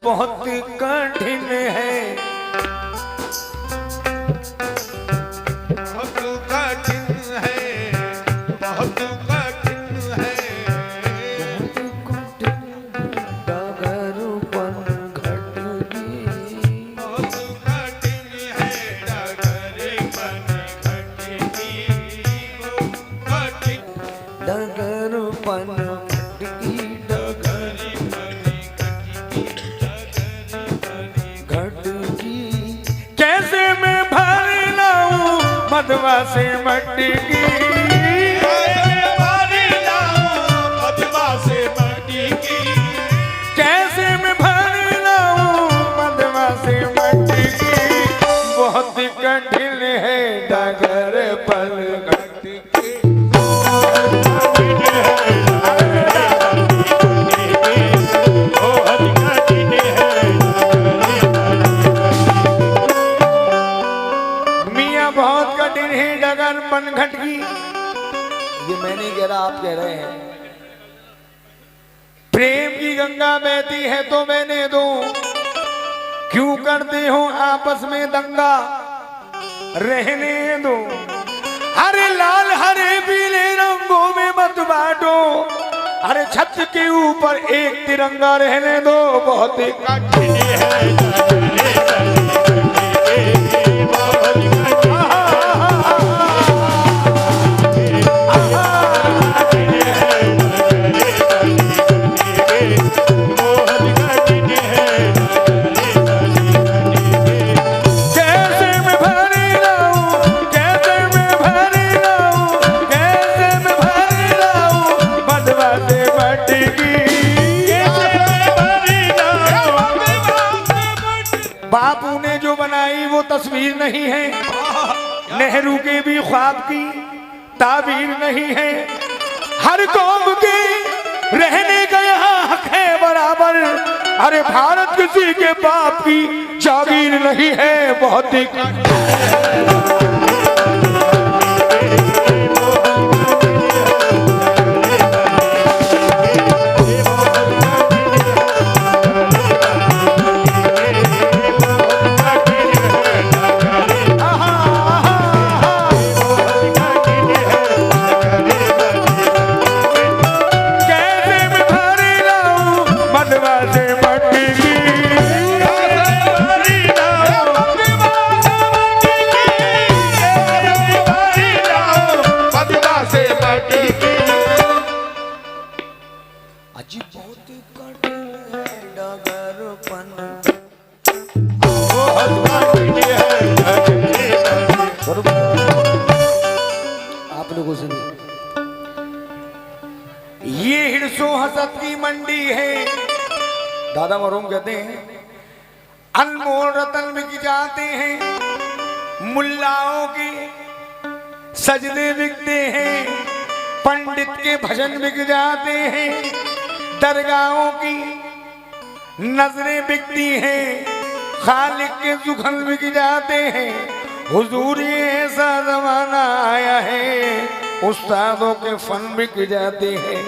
बहुत कठिन है, बहुत कठिन है, बहुत कठिन है, डगर पर घटगी, बहुत कठिन है, डगर पर घटगी, कठिन डगर पर घटगी, डगर घटगी। कैसे मैं भर लाऊं मधवा से मटकी, मधवा से मटकी, कैसे मैं भर लाऊं मधवा से मटकी। बहुत कठिन है डगर पर घटकी। मियाँ बहुत कठिन है डगर पर घटकी। ये मैं नहीं कह रहा, आप कह रहे हैं। प्रेम की गंगा बहती है तो मैंने दो, क्यों करते हो आपस में दंगा, रहने दो। हरे लाल हरे पीले रंगों में मत बांटो, अरे छत के ऊपर एक तिरंगा रहने दो। बहुत ही कठिन है बापू ने जो बनाई वो तस्वीर नहीं है, नेहरू के भी ख्वाब की ताबीर नहीं है। हर कौम के रहने का यहाँ हक है बराबर, अरे भारत किसी के बाप की जागीर नहीं है। बहुत ही आप लोगों से ये हिरसो हसत की मंडी है। दादा मरूम कहते हैं अनमोल रतन बिक जाते हैं, मुल्लाओं के सजदे बिकते हैं, पंडित के भजन बिक जाते हैं, दरगाहों की नजरें बिकती हैं, खालिक के जुखन बिक जाते हैं। हुजूर ये ऐसा जमाना आया है, उस्तादों के फन बिक जाते हैं।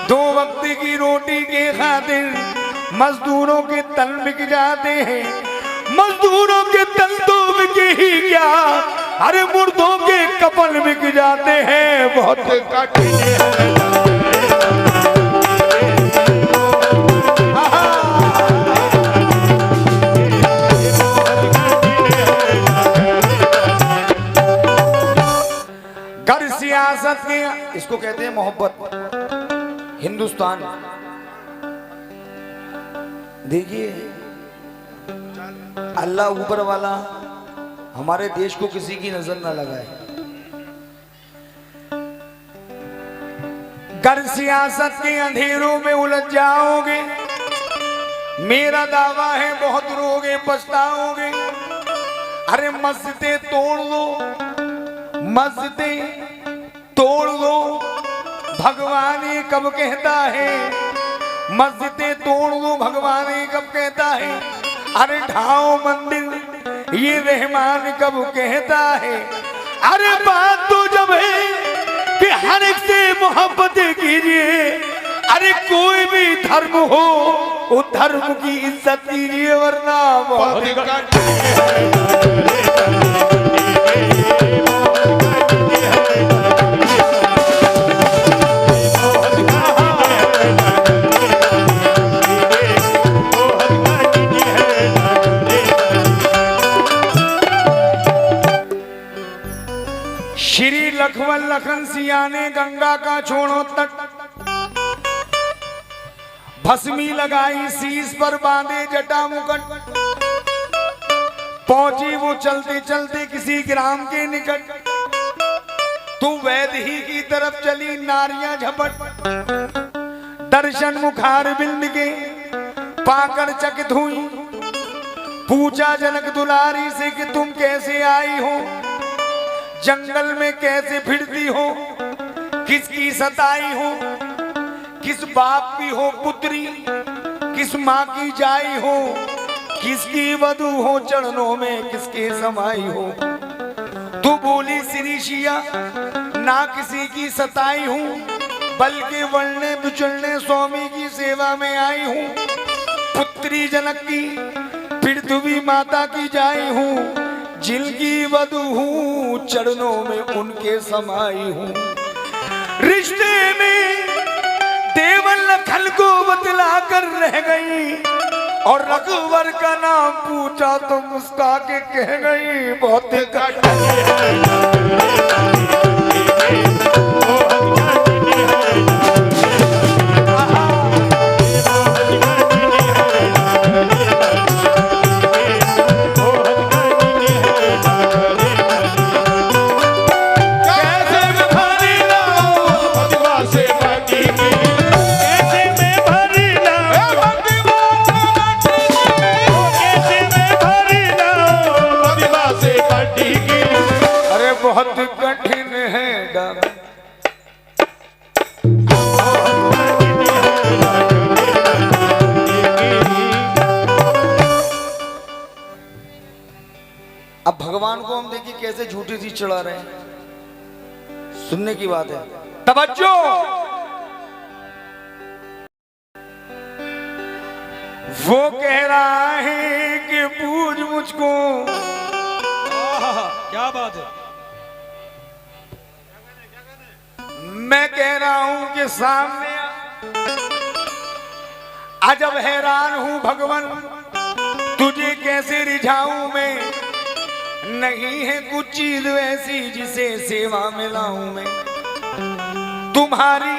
दो वक्त की रोटी के खातिर मजदूरों के तन बिक जाते हैं। मजदूरों के तन तो बिके ही क्या, अरे मुर्दों के कफन बिक जाते हैं। बहुत कठिन है घर सियासत के, इसको कहते हैं मोहब्बत। हिंदुस्तान देखिए, अल्लाह ऊपर वाला हमारे देश को किसी की नजर ना लगाए। घर सियासत के अंधेरों में उलझ जाओगे, मेरा दावा है बहुत रोगे पछताओगे। अरे मस्जिदें तोड़ लो, मस्जिदें तोड़ लो, भगवान ये कब कहता है। मस्जिदें तोड़ लो, भगवान ये कब कहता है। अरे ढाओ मंदिर, ये रहमान कब कहता है। अरे बात तो जब है कि हर एक से मोहब्बत कीजिए, अरे कोई भी धर्म हो वो धर्म की इज्जत कीजिए वरना बहुत बहुत कठिन है श्री लखन लखन सिया ने गंगा का छोड़ो तट, भस्मी लगाई शीश पर बांधे जटा मुकट, पहुंची वो चलते चलते किसी ग्राम के निकट, तू वैद ही की तरफ चली नारियां झपट, दर्शन मुखार बिंद के पाकर चकित हुई, पूछा जनक दुलारी से कि तुम कैसे आई हो, जंगल में कैसे फिरती हो, किसकी सताई हो, किस बाप की हो पुत्री, किस माँ की जाई हो, किसकी वधू हो, चरणों में किसके समाई हो। तू बोली श्रीशिया ना किसी की सताई हूँ, बल्कि वरने बिचड़ने स्वामी की सेवा में आई हूँ, पुत्री जनक की पृथ्वी माता की जाई हूँ, जिनकी वधू हूँ चरणों में उनके समाई हूँ। रिश्ते में देवल लखन को बतला कर रह गई, और रघुवर का नाम पूछा तो मुस्का के कह गई बहुत बहुत कठिन है डाक। अब भगवान को हम देखिए कैसे झूठी सी चढ़ा रहे हैं, सुनने की बात है, तवज्जो। वो कह रहा है कि पूज मुझको, क्या बात है, मैं कह रहा हूं कि सामने अजब हैरान हूं भगवान, तुझे कैसे रिझाऊं मैं, नहीं है कुछ चीज वैसी जिसे सेवा में लाऊं मैं। तुम्हारी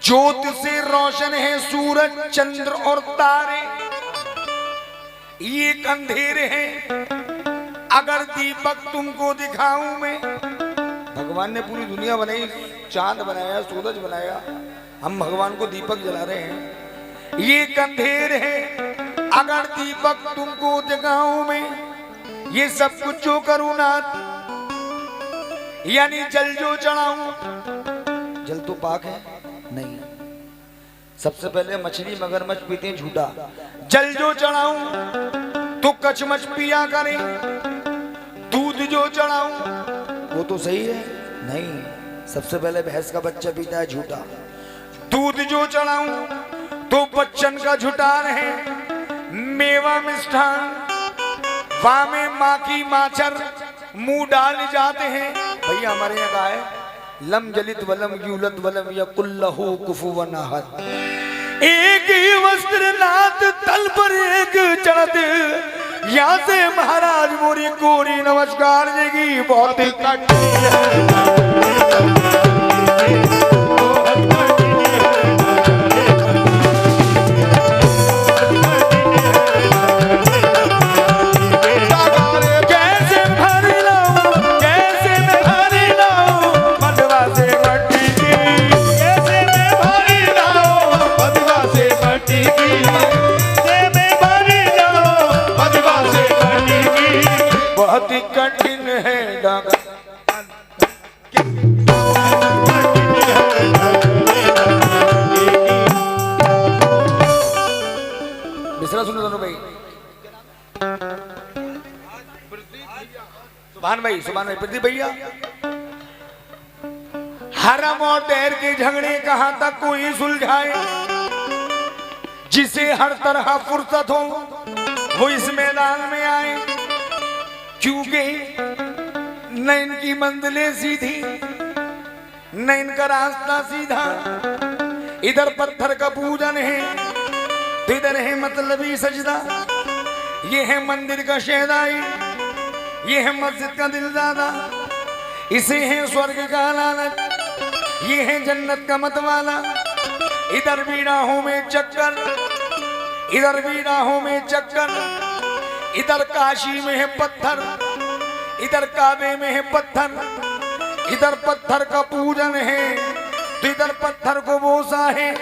ज्योत से रोशन है सूरज चंद्र और तारे, ये अंधेरे हैं, अगर दीपक तुमको दिखाऊं मैं। भगवान ने पूरी दुनिया बनाई, चांद बनाया, सूरज बनाया, हम भगवान को दीपक जला रहे हैं। ये अंधेर है, अगर दीपक तुमको दिखाऊं मैं, ये सब कुछ जो करूं ना, यानी जल जो चढ़ाऊं, जल तो पाक है नहीं, सबसे पहले मछली मगरमच्छ पीते हैं झूठा, जल जो चढ़ाऊं तो कचमच पिया करें, दूध जो चढ़ाऊं वो तो सही है नहीं, सबसे पहले भैंस का बच्चा पीता है झूठा, दूध जो चढ़ाऊं तो बच्चन का झुटान है, मेवा मिष्ठान वामे माँ की माचर मुंह डाल जाते हैं। भैया हमारे यहाँ कहा है, लम जलित वलम यूलत वलम या कुल्लहु कुफु वनाहत, एक ही वस्त्र नाथ तल पर एक चढ़त, यहाँ से महाराज मोरी कोरी नमस्कार देगी बहुत बहुत ही कठिन है डाका। दूसरा सुनो दोनों भाई, सुभान भाई, सुभान भाई, प्रदीप भैया, हरम और दैर के झगड़े कहां तक कोई सुलझाए, जिसे हर तरह फुर्सत हो वो इस मैदान में आए, क्योंकि न इनकी मंजिलें सीधी न इनका रास्ता सीधा। इधर पत्थर का पूजन है तो इधर है मतलबी सजदा। ये है मंदिर का शहदाई, ये है मस्जिद का दिलदादा, इसे है स्वर्ग का लालच, ये है जन्नत का मतवाला। इधर भी राहों में चक्कर, इधर भी राहों में चक्कर। इधर काशी में है पत्थर, इधर काबे में है पत्थर। इधर पत्थर का पूजन है तो इधर पत्थर को बोसा है।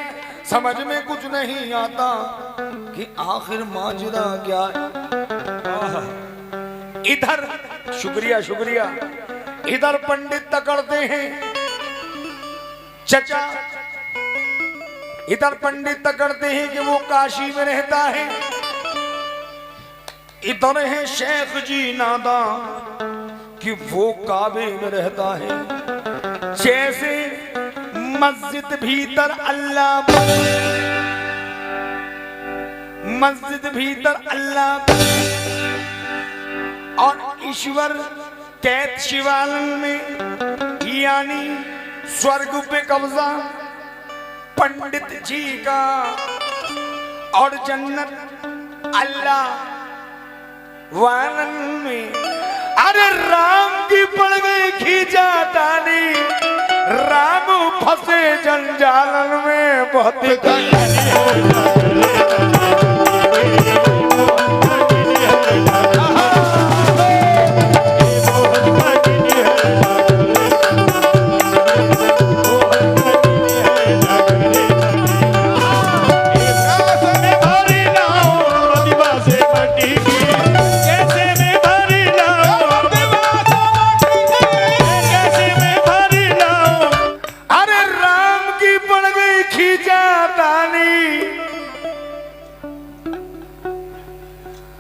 समझ में कुछ नहीं आता कि आखिर माजरा क्या है। इधर शुक्रिया शुक्रिया, इधर पंडित तकड़ते हैं चचा, इधर पंडित तकड़ते हैं कि वो काशी में रहता है। इधर है शेख जी नादा कि वो काबे में रहता है। जैसे मस्जिद भीतर अल्लाह, मस्जिद भीतर अल्लाह और ईश्वर कैद शिवालय में, यानी स्वर्ग पे कब्जा पंडित जी का, और जन्नत अल्लाह वालन में। अरे राम की पड़ गई खींचा तानी, राम फंसे जंजालन में। बहुत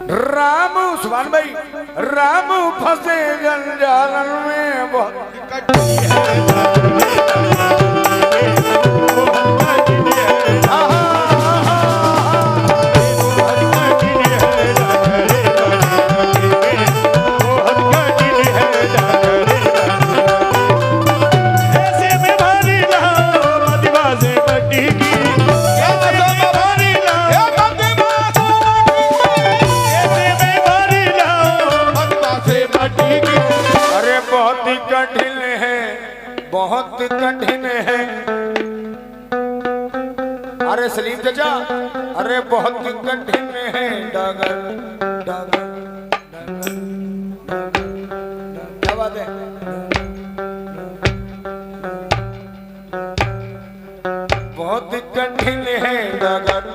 राम, सुभान भाई, राम फंसे जंजालन में। बहुत कठिन है, बहुत कठिन है। अरे सलीम चाचा, अरे बहुत कठिन है डागर, डागर, डागर, क्या बात है। बहुत कठिन है डागर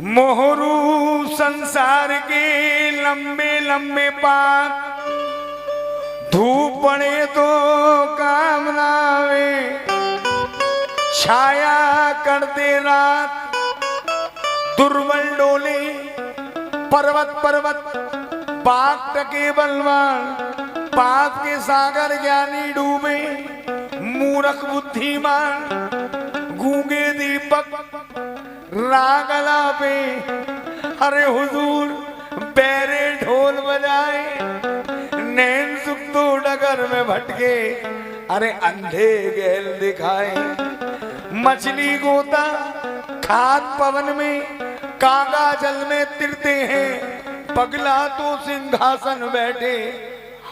मोहरू संसार के लंबे लंबे पात, धूप पड़े तो काम ना आवे, छाया कर दे रात, दुर्बल डोले पर्वत पर्वत, पाक टके बलवान, पाप के सागर ज्ञानी डूबे, मूर्ख बुद्धिमान, गूंगे दीपक रागला पे। अरे हुजूर पैरे ढोल बजाए, नैन सुक्तो डगर में भटके, अरे अंधे गैल दिखाए। मछली गोता खाद पवन में, कागा जल में तिरते हैं, पगला तो सिंहासन बैठे,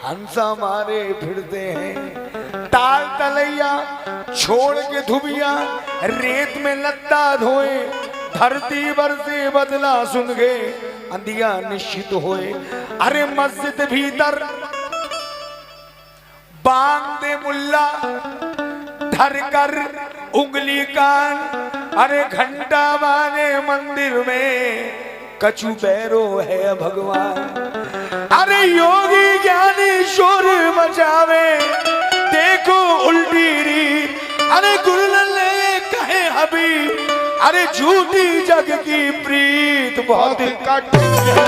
हंसा मारे फिरते हैं। ताल तलैया छोड़ के धुबिया, रेत में लत्ता धोए, धरती पर से बदला सुन गए, अंधिया निश्चित होए। अरे मस्जिद भीतर बांग दे मुल्ला, धर कर उंगली कान, अरे घंटा बाने मंदिर में, कछु बैरो है भगवान। अरे योगी ज्ञानी शोर मचावे, देख देखो उल्टी रीत, अरे गुरुलल्ले कहे हबीब, अरे झूठी जग की प्रीत बहुत कठिन है।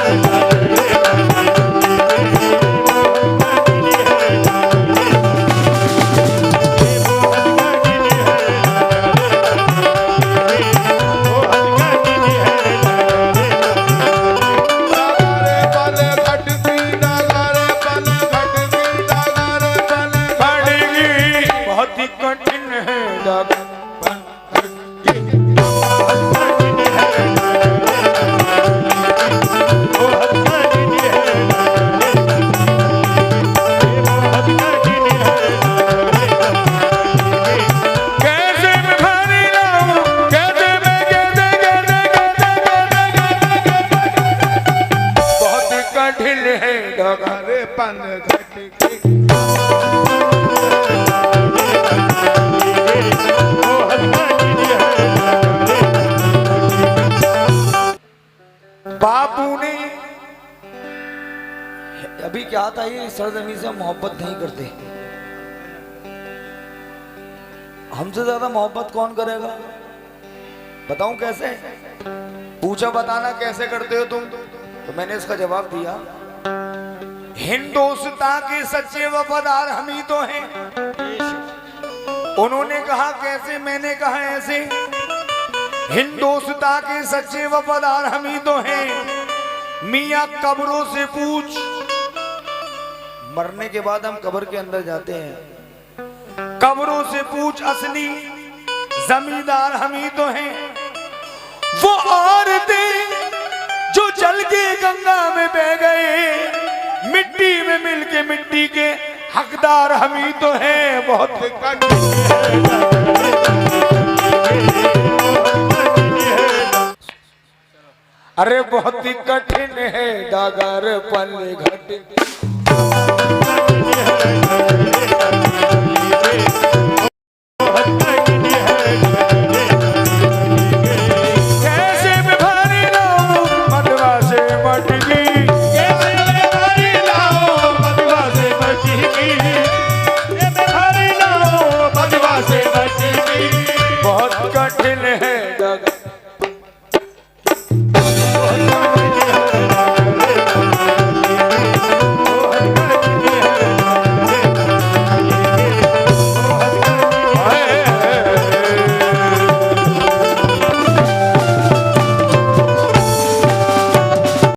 बापू ने अभी क्या था, ये सरजमी से मोहब्बत नहीं करते। हमसे ज्यादा मोहब्बत कौन करेगा? बताऊं कैसे? पूछा बताना कैसे करते हो तुम, तो मैंने इसका जवाब दिया, हिंदोस्तान के सच्चे वफादार हम ही तो हैं। उन्होंने कहा कैसे, मैंने कहा ऐसे, हिंदोस्तान के सच्चे वफादार हम ही तो हैं। मियां कब्रों से पूछ, मरने के बाद हम कब्र के अंदर जाते हैं, कब्रों से पूछ असली जमींदार हम ही तो हैं। वो औरतें जो जल के गंगा में बह गए, मिट्टी में मिलके मिट्टी के हकदार हम ही तो हैं। बहुत अरे बहुत ही कठिन है डागर पल घट